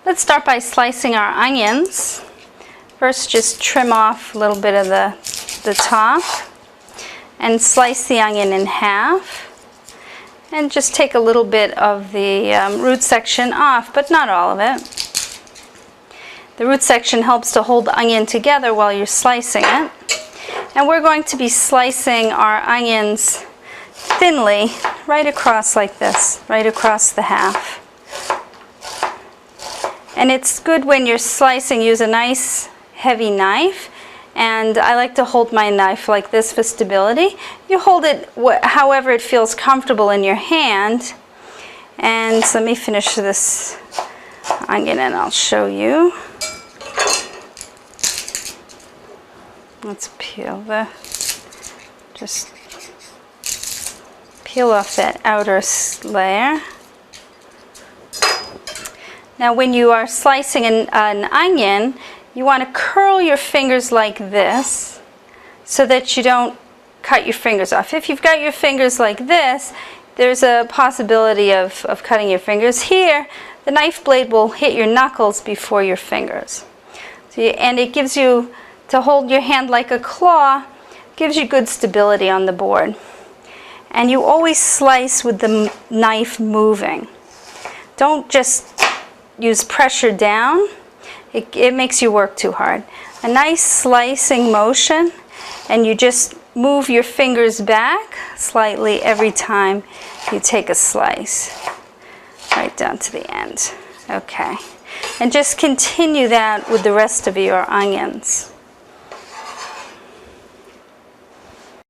Let's start by slicing our onions. First, just trim off a little bit of the top and slice the onion in half. And just take a little bit of the root section off, but not all of it. The root section helps to hold the onion together while you're slicing it. And we're going to be slicing our onions thinly, right across like this, right across the half. And it's good when you're slicing, use a nice heavy knife. And I like to hold my knife like this for stability. You hold it however it feels comfortable in your hand. And so let me finish this onion and I'll show you. Let's just peel off that outer layer. Now when you are slicing an onion, you want to curl your fingers like this so that you don't cut your fingers off. If you've got your fingers like this, there's a possibility of cutting your fingers. Here, the knife blade will hit your knuckles before your fingers. And it gives you, to hold your hand like a claw, gives you good stability on the board. And you always slice with the knife moving. Don't just use pressure down. It makes you work too hard. A nice slicing motion, and you just move your fingers back slightly every time you take a slice, right down to the end. Okay, and just continue that with the rest of your onions.